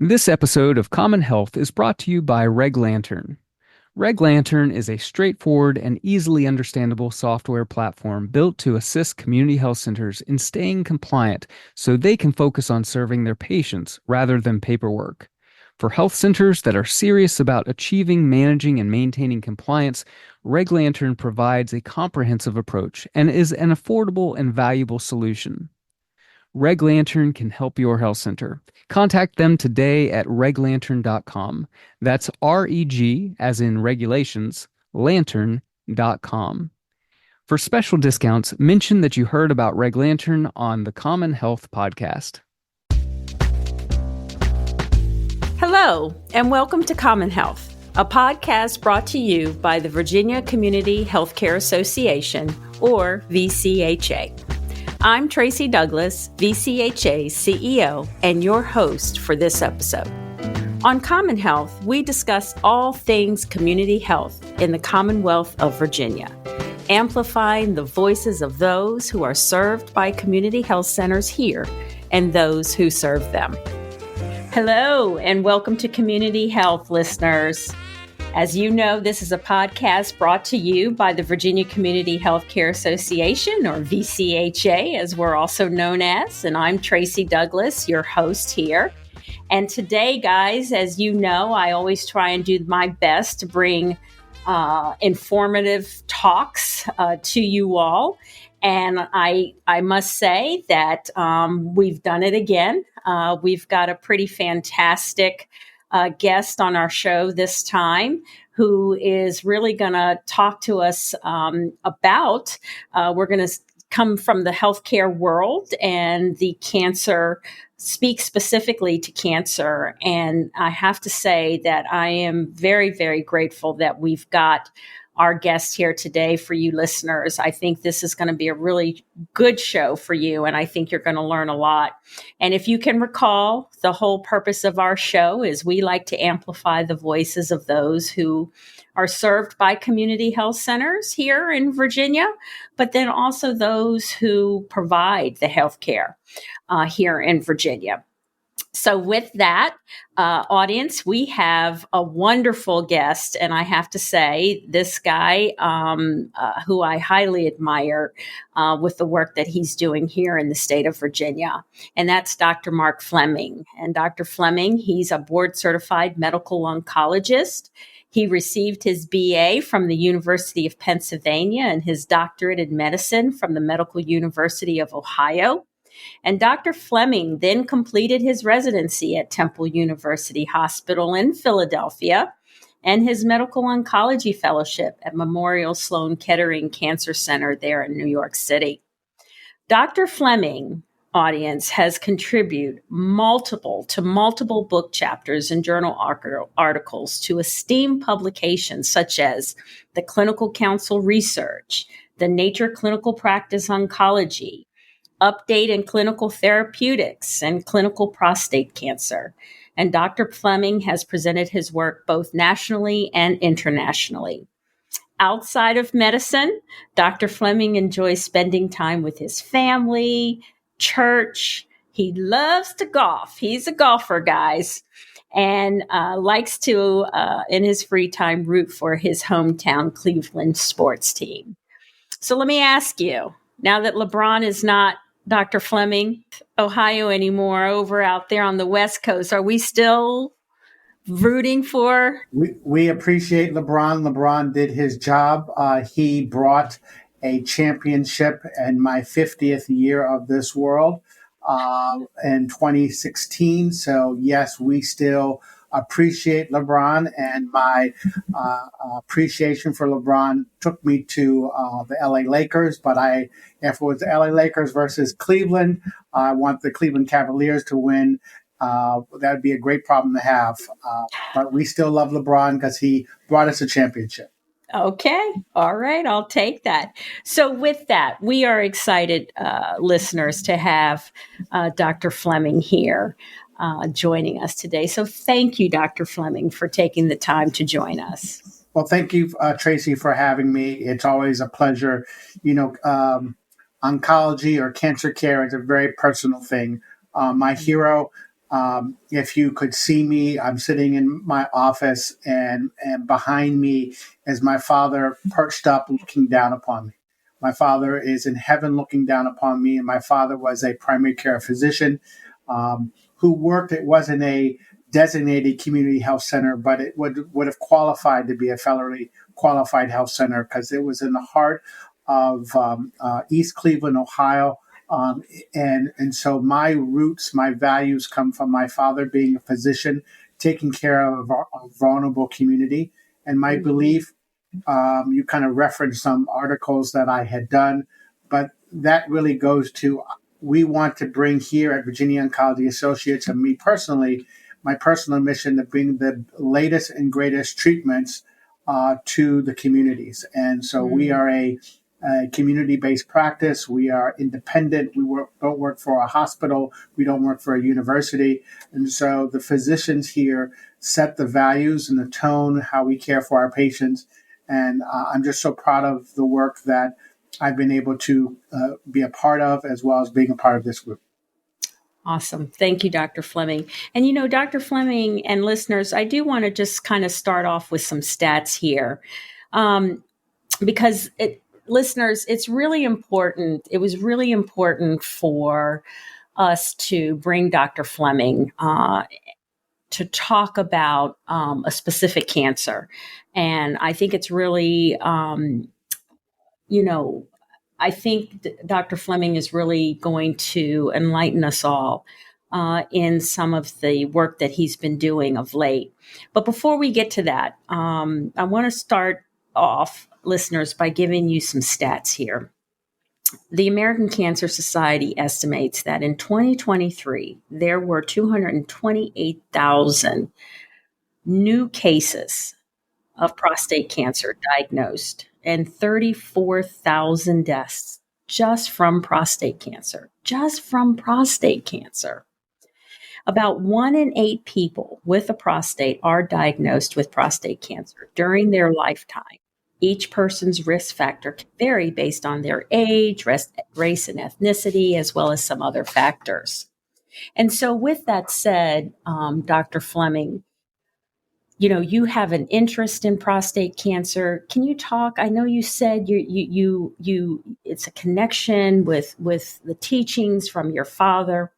This episode of Common Health is brought to you by Reg Lantern. Reg Lantern is a straightforward and easily understandable software platform built to assist community health centers in staying compliant so they can focus on serving their patients rather than paperwork. For health centers that are serious about achieving, managing, and maintaining compliance, Reg Lantern provides a comprehensive approach and is an affordable and valuable solution. Reg Lantern can help your health center. Contact them today at reglantern.com. That's REG, as in regulations, lantern.com. For special discounts, mention that you heard about Reg Lantern on the CommonHealth podcast. Hello, and welcome to CommonHealth, a podcast brought to you by the Virginia Community Healthcare Association, or VCHA. I'm Tracy Douglas, VCHA CEO, and your host for this episode. On CommonHealth, we discuss all things community health in the Commonwealth of Virginia, amplifying the voices of those who are served by community health centers here and those who serve them. Hello, and welcome to Community Health listeners. As you know, this is a podcast brought to you by the Virginia Community Healthcare Association, or VCHA, as we're also known as, and I'm Tracy Douglas, your host here. And today, guys, as you know, I always try and do my best to bring informative talks to you all. And I must say that we've done it again. We've got a pretty fantastic guest on our show this time who is really going to talk to us about, we're going to come from the healthcare world and the cancer, speak specifically to cancer. And I have to say that I am very, very grateful that we've got our guest here today for you listeners. I think this is going to be a really good show for you, and I think you're going to learn a lot. And if you can recall, the whole purpose of our show is we like to amplify the voices of those who are served by community health centers here in Virginia, but then also those who provide the health care here in Virginia. So with that, audience, we have a wonderful guest, and I have to say, this guy who I highly admire with the work that he's doing here in the state of Virginia, and that's Dr. Mark Fleming. And Dr. Fleming, he's a board-certified medical oncologist. He received his BA from the University of Pennsylvania and his doctorate in medicine from the Medical University of Ohio. And Dr. Fleming then completed his residency at Temple University Hospital in Philadelphia and his medical oncology fellowship at Memorial Sloan Kettering Cancer Center there in New York City. Dr. Fleming, audience, has contributed multiple book chapters and journal articles to esteemed publications such as the Clinical Council Research, the Nature Clinical Practice Oncology, Update in Clinical Therapeutics, and Clinical Prostate Cancer. And Dr. Fleming has presented his work both nationally and internationally. Outside of medicine, Dr. Fleming enjoys spending time with his family, church. He loves to golf. He's a golfer, guys, and likes to, in his free time, root for his hometown Cleveland sports team. So let me ask you, now that LeBron is not Dr. Fleming, Ohio anymore, over out there on the West Coast, are we still rooting for? We appreciate LeBron. LeBron did his job. He brought a championship in my 50th year of this world in 2016. So, yes, we still appreciate LeBron, and my appreciation for LeBron took me to the LA Lakers. But if it was the LA Lakers versus Cleveland, I want the Cleveland Cavaliers to win. That would be a great problem to have. But we still love LeBron because he brought us a championship. Okay. All right. I'll take that. So with that, we are excited, listeners, to have Dr. Fleming here joining us today. So thank you, Dr. Fleming, for taking the time to join us. Well, thank you, Tracy, for having me. It's always a pleasure. Oncology or cancer care is a very personal thing. My hero If you could see me, I'm sitting in my office, and behind me is my father perched up looking down upon me. My father is in heaven looking down upon me, and my father was a primary care physician who worked. It wasn't a designated community health center, but it would have qualified to be a federally qualified health center because it was in the heart of East Cleveland, Ohio. And so my roots, my values come from my father being a physician, taking care of a vulnerable community. And my belief, you kind of referenced some articles that I had done, but that really goes to we want to bring here at Virginia Oncology Associates, and me personally, my personal mission to bring the latest and greatest treatments to the communities. And so we are a community-based practice. We are independent. Don't work for a hospital. We don't work for a university. And so the physicians here set the values and the tone, how we care for our patients. And I'm just so proud of the work that I've been able to be a part of, as well as being a part of this group. Awesome. Thank you, Dr. Fleming. And, Dr. Fleming and listeners, I do want to just kind of start off with some stats here because listeners, it's really important. It was really important for us to bring Dr. Fleming to talk about a specific cancer. And I think it's really, I think Dr. Fleming is really going to enlighten us all in some of the work that he's been doing of late. But before we get to that, I want to start off, listeners, by giving you some stats here. The American Cancer Society estimates that in 2023, there were 228,000 new cases of prostate cancer diagnosed and 34,000 deaths just from prostate cancer. About 1 in 8 people with a prostate are diagnosed with prostate cancer during their lifetime. Each person's risk factor can vary based on their age, race and ethnicity, as well as some other factors. And so with that said, Dr. Fleming, you have an interest in prostate cancer. Can you talk? I know you said you it's a connection with the teachings from your father,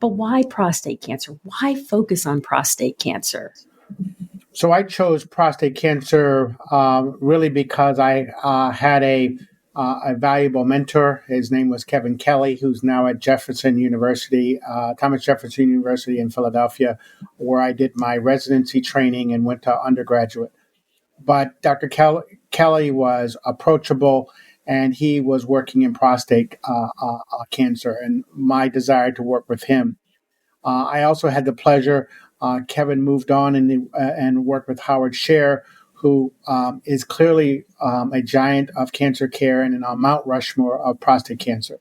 but why prostate cancer? Why focus on prostate cancer? So I chose prostate cancer really because I had a valuable mentor. His name was Kevin Kelly, who's now at Jefferson University, Thomas Jefferson University in Philadelphia, where I did my residency training and went to undergraduate. But Dr. Kelly was approachable, and he was working in prostate cancer, and my desire to work with him. I also had the pleasure. Kevin moved on and worked with Howard Scher, who is clearly a giant of cancer care and a Mount Rushmore of prostate cancer.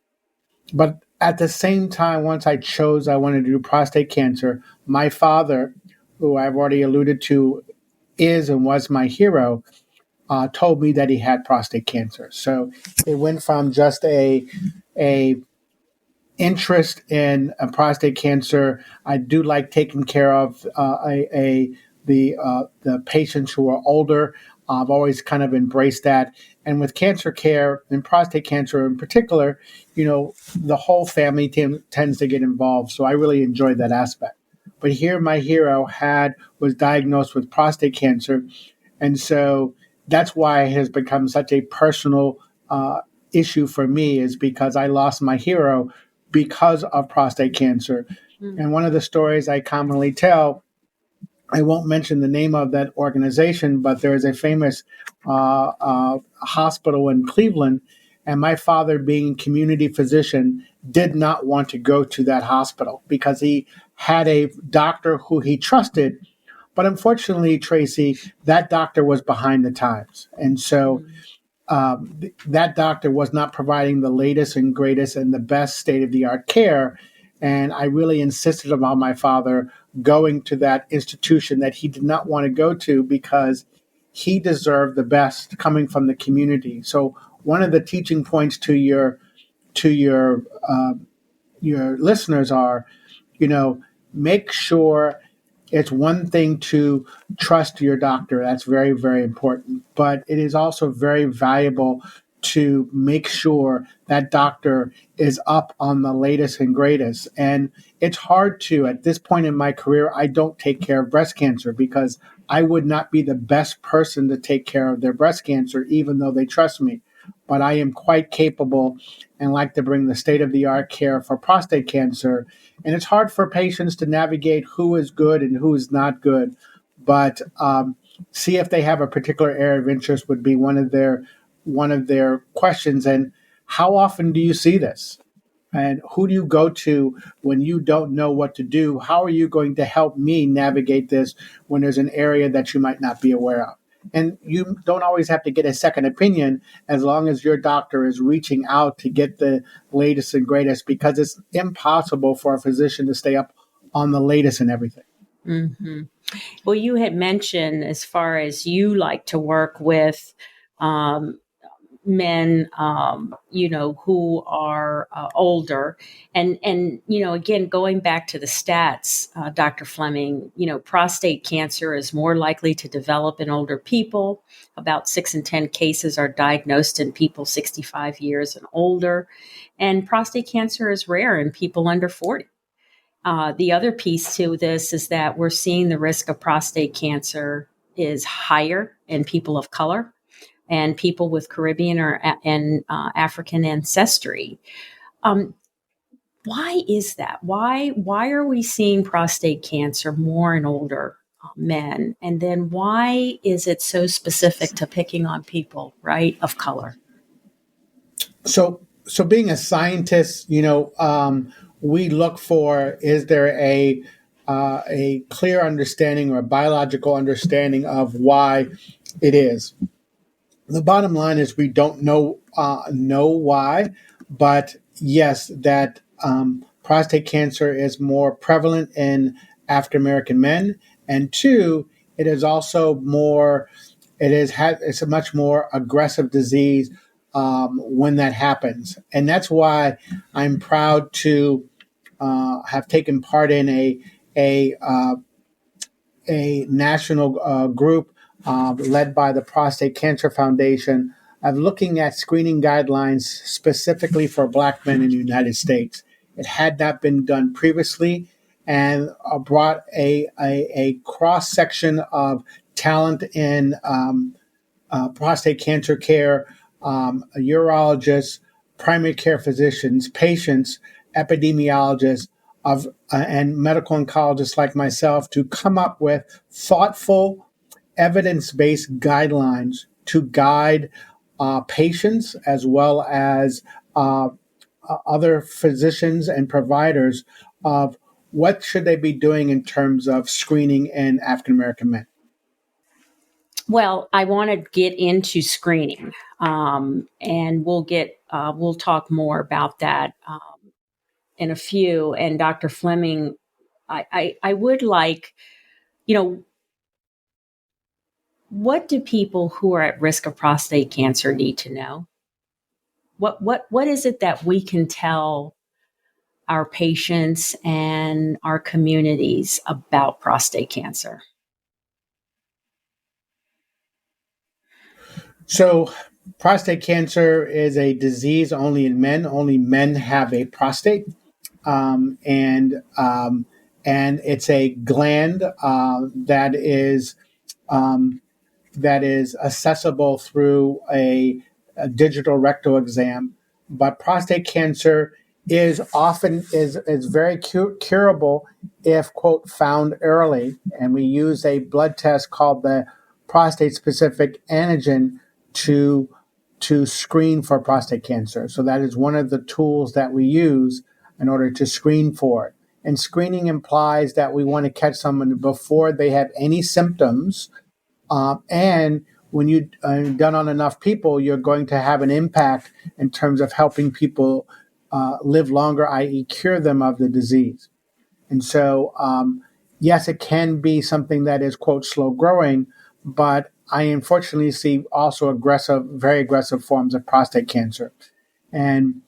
But at the same time, once I wanted to do prostate cancer, my father, who I've already alluded to, is and was my hero, told me that he had prostate cancer. So it went from just a interest in prostate cancer. I do like taking care of the patients who are older. I've always kind of embraced that. And with cancer care and prostate cancer in particular, the whole family tends to get involved. So I really enjoyed that aspect. But here my hero was diagnosed with prostate cancer. And so that's why it has become such a personal issue for me, is because I lost my hero because of prostate cancer. And one of the stories I commonly tell, I won't mention the name of that organization, but there is a famous hospital in Cleveland, and my father, being a community physician, did not want to go to that hospital because he had a doctor who he trusted. But unfortunately, Tracy, that doctor was behind the times. And so that doctor was not providing the latest and greatest and the best state-of-the-art care. And I really insisted about my father going to that institution that he did not want to go to because he deserved the best coming from the community. So one of the teaching points to your listeners are, make sure it's one thing to trust your doctor. That's very, very important. But it is also very valuable to make sure that doctor is up on the latest and greatest. And it's hard to, at this point in my career, I don't take care of breast cancer because I would not be the best person to take care of their breast cancer, even though they trust me. But I am quite capable and like to bring the state of the art care for prostate cancer. And it's hard for patients to navigate who is good and who is not good. But see if they have a particular area of interest would be one of their questions. And how often do you see this? And who do you go to when you don't know what to do? How are you going to help me navigate this when there's an area that you might not be aware of? And you don't always have to get a second opinion as long as your doctor is reaching out to get the latest and greatest, because it's impossible for a physician to stay up on the latest and everything. Mm-hmm. Well, you had mentioned as far as you like to work with men, who are older. And, again, going back to the stats, Dr. Fleming, prostate cancer is more likely to develop in older people. About 6 in 10 cases are diagnosed in people 65 years and older. And prostate cancer is rare in people under 40. The other piece to this is that we're seeing the risk of prostate cancer is higher in people of color and people with Caribbean and African ancestry. Why is that? Why are we seeing prostate cancer more in older men? And then why is it so specific to picking on people, right, of color? So being a scientist, we look for, is there a clear understanding or a biological understanding of why it is? The bottom line is we don't know why, but yes, that prostate cancer is more prevalent in African American men, and two, it is also it's a much more aggressive disease when that happens, and that's why I'm proud to have taken part in a national group led by the Prostate Cancer Foundation of looking at screening guidelines specifically for Black men in the United States. It had not been done previously, and brought a cross section of talent in prostate cancer care, urologists, primary care physicians, patients, epidemiologists, and medical oncologists like myself to come up with thoughtful, evidence-based guidelines to guide patients as well as other physicians and providers of what should they be doing in terms of screening in African American men. Well, I want to get into screening, and we'll talk more about that in a few. And Dr. Fleming, I would like, what do people who are at risk of prostate cancer need to know? What is it that we can tell our patients and our communities about prostate cancer? So prostate cancer is a disease only in men. Only men have a prostate, and it's a gland that is accessible through a digital rectal exam. But prostate cancer is very curable if, quote, found early. And we use a blood test called the prostate specific antigen to screen for prostate cancer. So that is one of the tools that we use in order to screen for it. And screening implies that we want to catch someone before they have any symptoms. And when you've done on enough people, you're going to have an impact in terms of helping people live longer, i.e. cure them of the disease. And so, yes, it can be something that is, quote, slow growing, but I unfortunately see also very aggressive forms of prostate cancer. And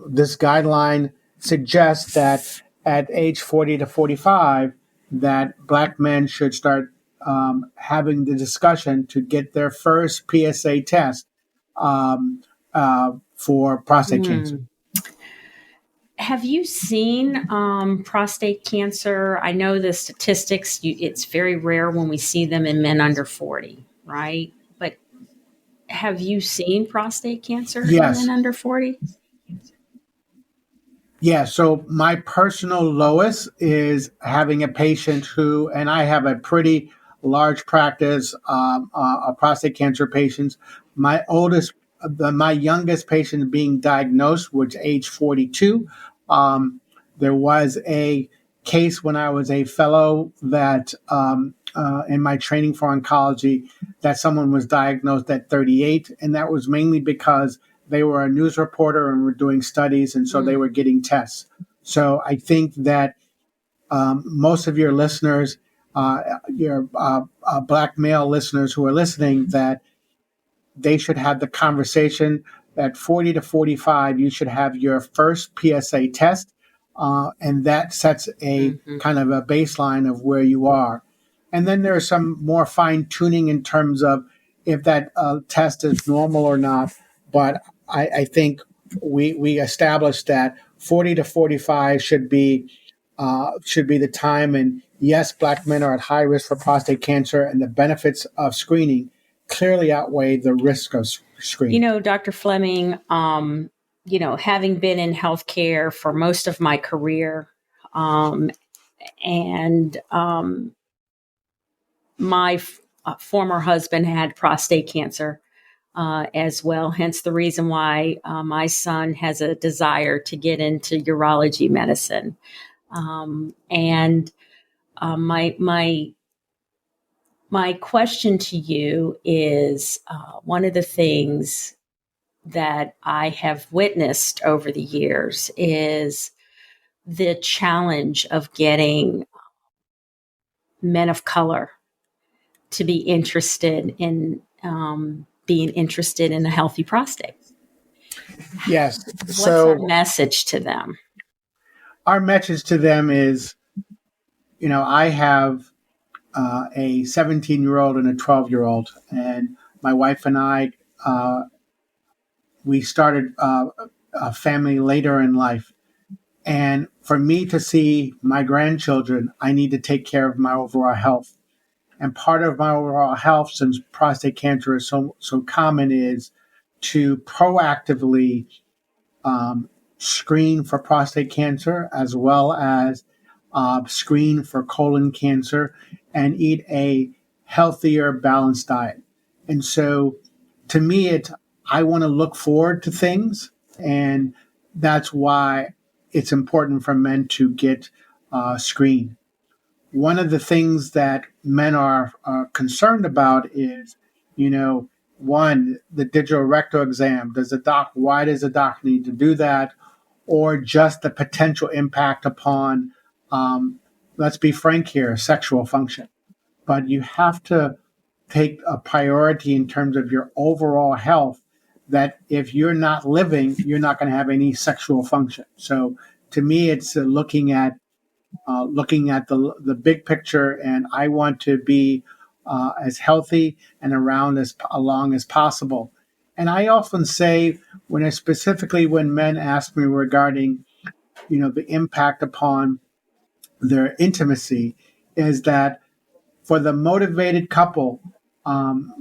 this guideline suggests that at age 40 to 45 that Black men should start having the discussion to get their first PSA test um, for prostate cancer. Have you seen prostate cancer? I know the statistics, it's very rare when we see them in men under 40, right? But have you seen prostate cancer in Yes. men under 40? Yeah, so my personal lowest is having a patient who, and I have a pretty large practice of prostate cancer patients. My my youngest patient being diagnosed was age 42. There was a case when I was a fellow that in my training for oncology that someone was diagnosed at 38, and that was mainly because they were a news reporter and were doing studies, and so they were getting tests. So I think that most of your listeners, your Black male listeners who are listening, that they should have the conversation at 40 to 45, you should have your first PSA test, and that sets a kind of a baseline of where you are. And then there's some more fine tuning in terms of if that test is normal or not. But I think we established that 40 to 45 should be the time. And yes, Black men are at high risk for prostate cancer, and the benefits of screening clearly outweigh the risk of screening. You know, Dr. Fleming, having been in healthcare for most of my career, and my former husband had prostate cancer as well, hence the reason why my son has a desire to get into urology medicine. My question to you is one of the things that I have witnessed over the years is the challenge of getting men of color to be interested in being interested in a healthy prostate. Yes. What's our message to them? Our message to them is, I have a 17-year-old and a 12-year-old, and my wife and I, we started a family later in life. And for me to see my grandchildren, I need to take care of my overall health. And part of my overall health, since prostate cancer is so common, is to proactively screen for prostate cancer, as well as screen for colon cancer, and eat a healthier, balanced diet. And so, to me, I want to look forward to things, and that's why it's important for men to get screened. One of the things that men are concerned about is, one, the digital rectal exam. Why does the doc need to do that? Or just the potential impact upon, let's be frank here, sexual function. But you have to take a priority in terms of your overall health, that if you're not living, you're not going to have any sexual function. So to me, it's looking at the big picture, and I want to be as healthy and around as long as possible. And I often say, specifically when men ask me regarding, the impact upon their intimacy, is that for the motivated couple,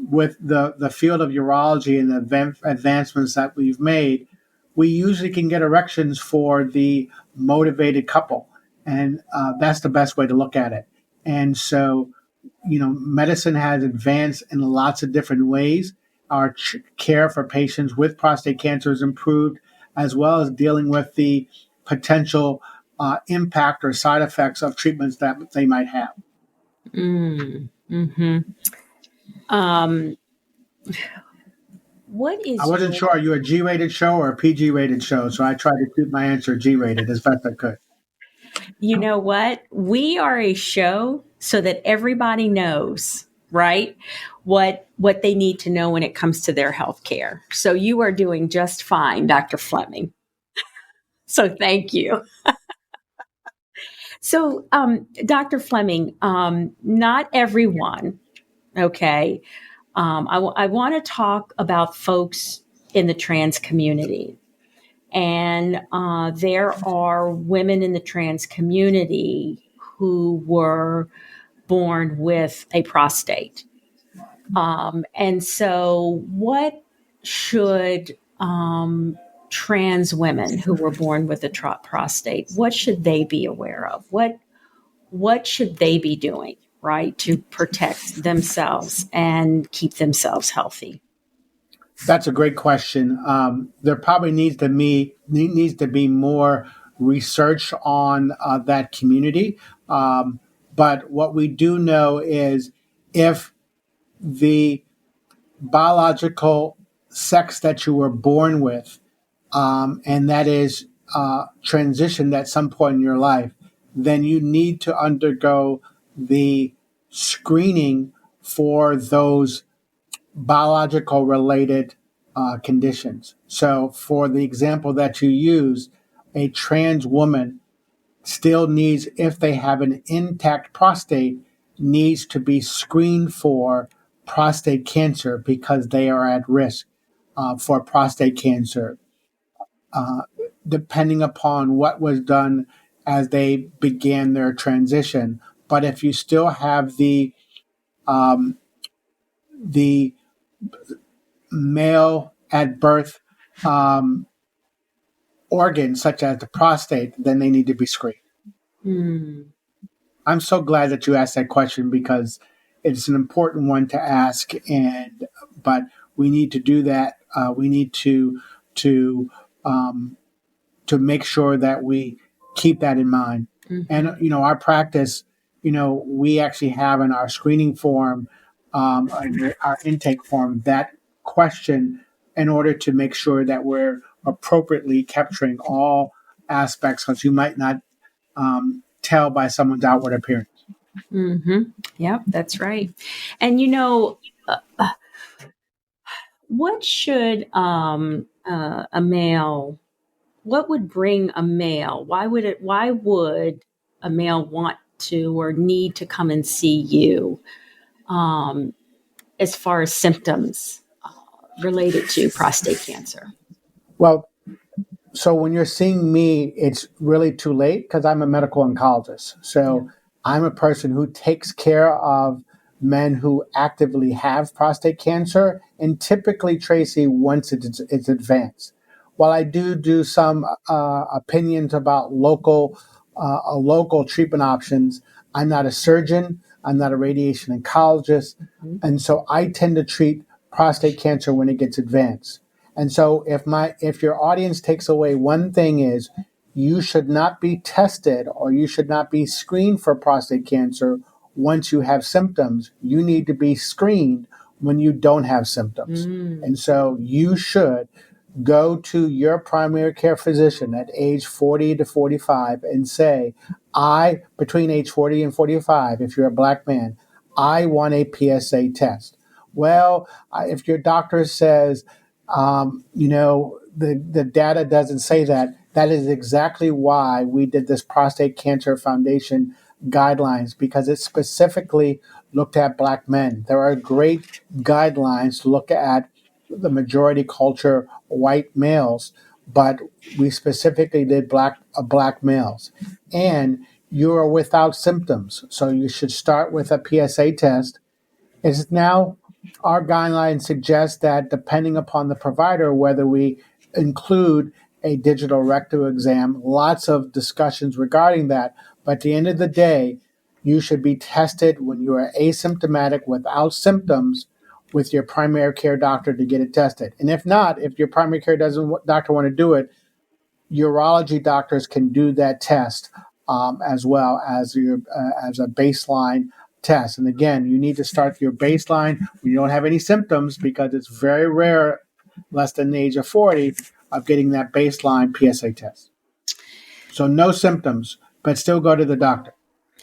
with the field of urology and the advancements that we've made, we usually can get erections for the motivated couple. And that's the best way to look at it. And so, medicine has advanced in lots of different ways. Our care for patients with prostate cancer is improved, as well as dealing with the potential impact or side effects of treatments that they might have. I wasn't sure, are you a G-rated show or a PG-rated show? So I tried to keep my answer G-rated as best I could. You know what? We are a show so that everybody knows, right, what they need to know when it comes to their health care. So you are doing just fine, Dr. Fleming. So thank you. So, Dr. Fleming, not everyone, okay. I want to talk about folks in the trans community. And there are women in the trans community who were born with a prostate. And so, what should trans women who were born with a prostate, what should they be aware of? What should they be doing, right, to protect themselves and keep themselves healthy? That's a great question. There probably needs to be more research on that community. But what we do know is if the biological sex that you were born with, and that is transitioned at some point in your life, then you need to undergo the screening for those biological related conditions. So, for the example that you use, a trans woman still needs, if they have an intact prostate, needs to be screened for prostate cancer because they are at risk for prostate cancer, depending upon what was done as they began their transition. But if you still have the male at birth organs, such as the prostate, then they need to be screened. Mm. I'm so glad that you asked that question because it's an important one to ask, but we need to do that. We need to make sure that we keep that in mind. Mm-hmm. And our practice, we actually have in our screening form, our intake form, that question in order to make sure that we're appropriately capturing all aspects, because you might not tell by someone's outward appearance. Mm-hmm. Yep, that's right. And what should a male? What would bring a male? Why would a male want to or need to come and see you, as far as symptoms related to prostate cancer? Well, so when you're seeing me, it's really too late because I'm a medical oncologist. So I'm a person who takes care of men who actively have prostate cancer, and typically, Tracy, once it's advanced. While I do some opinions about local treatment options, I'm not a surgeon. I'm not a radiation oncologist, and so I tend to treat prostate cancer when it gets advanced. And so if your audience takes away one thing, is you should not be tested or you should not be screened for prostate cancer once you have symptoms. You need to be screened when you don't have symptoms. And so you should go to your primary care physician at age 40 to 45 and say, between age 40 and 45, if you're a black man, I want a PSA test. Well, if your doctor says, the data doesn't say that, that is exactly why we did this Prostate Cancer Foundation guidelines, because it specifically looked at black men. There are great guidelines to look at the majority culture white males, but we specifically did black males. And you are without symptoms, so you should start with a PSA test. Is now our guidelines suggest that depending upon the provider, whether we include a digital rectal exam, lots of discussions regarding that. But at the end of the day, you should be tested when you are asymptomatic without symptoms with your primary care doctor to get it tested. And if not, if your primary care doctor want to do it, urology doctors can do that test as well as as a baseline test. And again, you need to start your baseline when you don't have any symptoms, because it's very rare, less than the age of 40, of getting that baseline PSA test. So no symptoms, but still go to the doctor.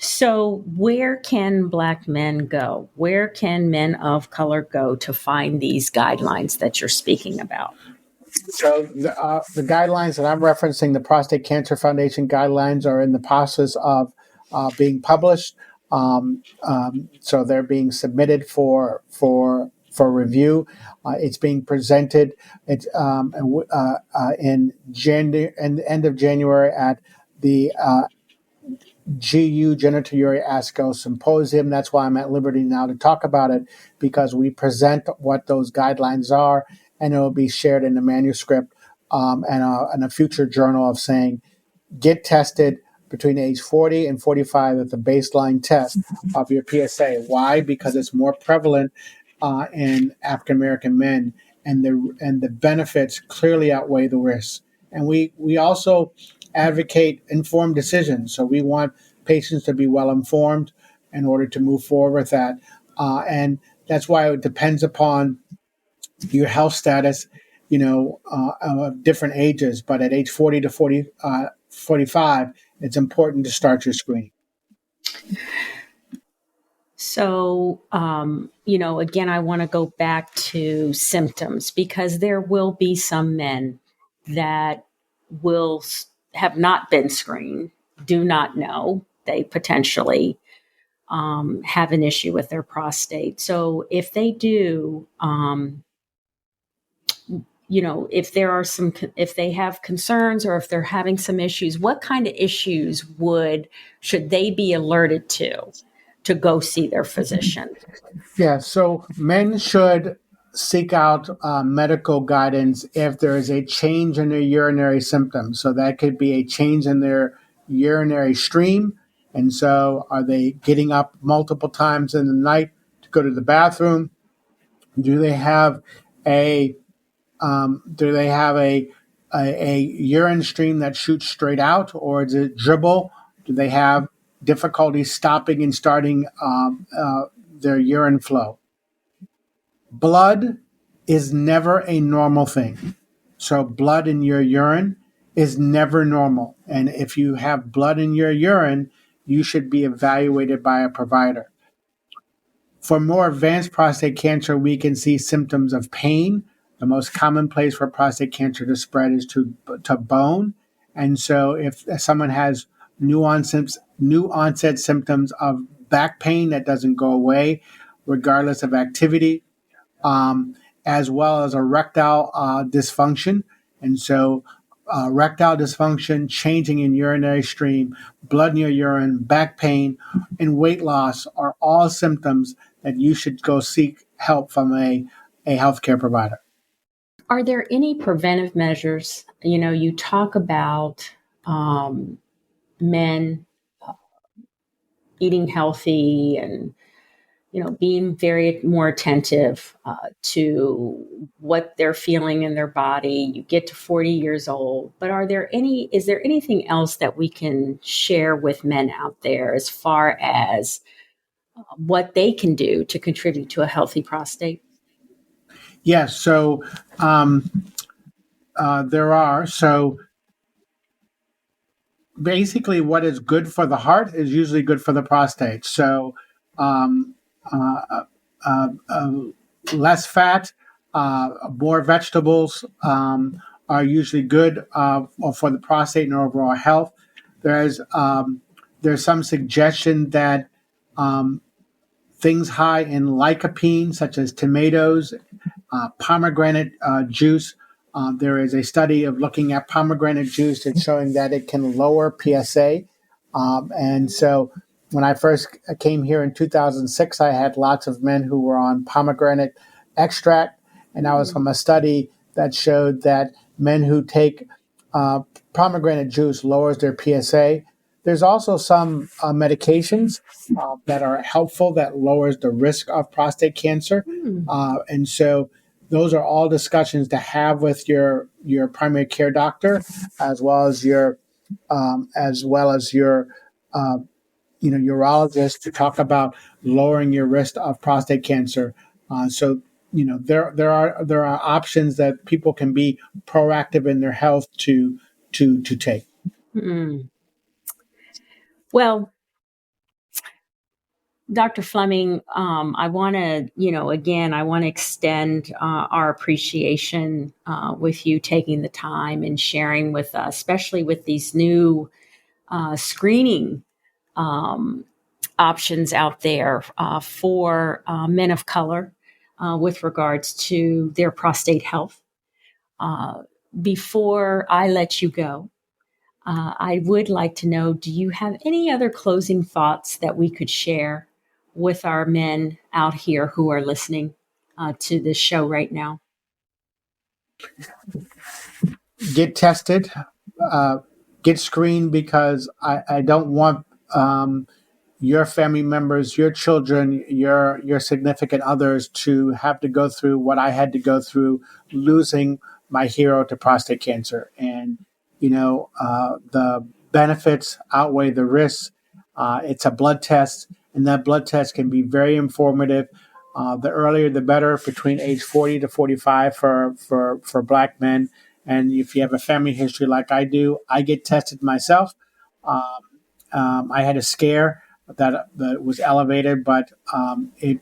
So where can black men go? Where can men of color go to find these guidelines that you're speaking about? So the guidelines that I'm referencing, the Prostate Cancer Foundation guidelines, are in the process of being published. So they're being submitted for review. It's being presented in end of January at the GU Genitourinary ASCO Symposium. That's why I'm at liberty now to talk about it, because we present what those guidelines are, and it will be shared in the manuscript and a future journal of saying, get tested between age 40 and 45 at the baseline test of your PSA. Why? Because it's more prevalent in African American men, and the benefits clearly outweigh the risks. And we also advocate informed decisions. So we want patients to be well informed in order to move forward with that. And that's why it depends upon your health status, of different ages. But at age 40 to 45, it's important to start your screening. So, again, I want to go back to symptoms, because there will be some men that will have not been screened, do not know they potentially have an issue with their prostate. So if they do, if they have concerns or if they're having some issues, what kind of issues should they be alerted to go see their physician? Yeah, so men should seek out medical guidance if there is a change in their urinary symptoms. So that could be a change in their urinary stream. And so are they getting up multiple times in the night to go to the bathroom? Do they have a urine stream that shoots straight out, or is it dribble? Do they have difficulty stopping and starting their urine flow? Blood is never a normal thing. So blood in your urine is never normal. And if you have blood in your urine, you should be evaluated by a provider. For more advanced prostate cancer, we can see symptoms of pain. The most common place for prostate cancer to spread is to bone. And so if someone has new onset symptoms of back pain that doesn't go away, regardless of activity, as well as erectile dysfunction. And so erectile dysfunction, changing in urinary stream, blood in your urine, back pain, and weight loss are all symptoms that you should go seek help from a healthcare provider. Are there any preventive measures? You talk about men eating healthy and being very more attentive to what they're feeling in their body. You get to 40 years old, but is there anything else that we can share with men out there as far as what they can do to contribute to a healthy prostate? Yes. So there are. So basically, what is good for the heart is usually good for the prostate. So less fat, more vegetables are usually good for the prostate and overall health. There's some suggestion that things high in lycopene, such as tomatoes, pomegranate juice. There is a study of looking at pomegranate juice and showing that it can lower PSA. And so when I first came here in 2006, I had lots of men who were on pomegranate extract. And that was from a study that showed that men who take pomegranate juice lowers their PSA. There's also some medications that are helpful that lowers the risk of prostate cancer. And so those are all discussions to have with your primary care doctor, as well as your urologist, to talk about lowering your risk of prostate cancer. So there are options that people can be proactive in their health to take. Mm. Well, Dr. Fleming, I want to extend our appreciation with you taking the time and sharing with us, especially with these new screening options out there for men of color with regards to their prostate health. Before I let you go, I would like to know, do you have any other closing thoughts that we could share with our men out here who are listening to this show right now? Get tested, get screened, because I don't want your family members, your children, your significant others to have to go through what I had to go through, losing my hero to prostate cancer. And, the benefits outweigh the risks. It's a blood test, and that blood test can be very informative. The earlier, the better, between age 40 to 45 for Black men. And if you have a family history like I do, I get tested myself. I had a scare that was elevated, but it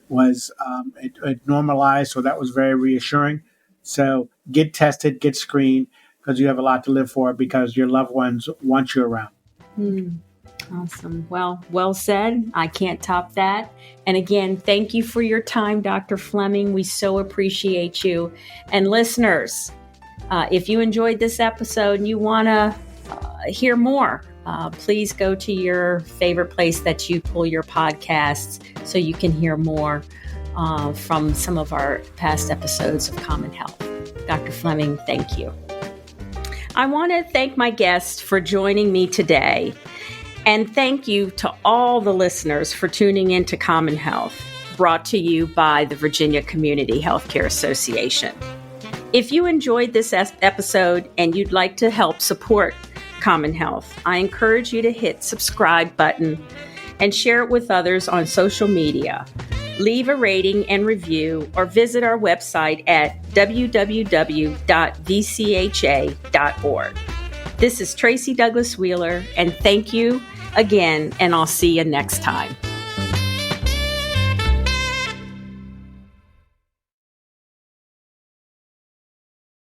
normalized, so that was very reassuring. So get tested, get screened, because you have a lot to live for, because your loved ones want you around. Awesome. Well said. I can't top that. And again, thank you for your time, Dr. Fleming. We so appreciate you. And listeners, if you enjoyed this episode and you want to hear more, please go to your favorite place that you pull your podcasts so you can hear more from some of our past episodes of CommonHealth. Dr. Fleming, thank you. I want to thank my guest for joining me today. And thank you to all the listeners for tuning in to CommonHealth, brought to you by the Virginia Community Healthcare Association. If you enjoyed this episode and you'd like to help support CommonHealth, I encourage you to hit subscribe button and share it with others on social media. Leave a rating and review, or visit our website at www.vcha.org. This is Tracy Douglas Wheeler, and thank you again, and I'll see you next time.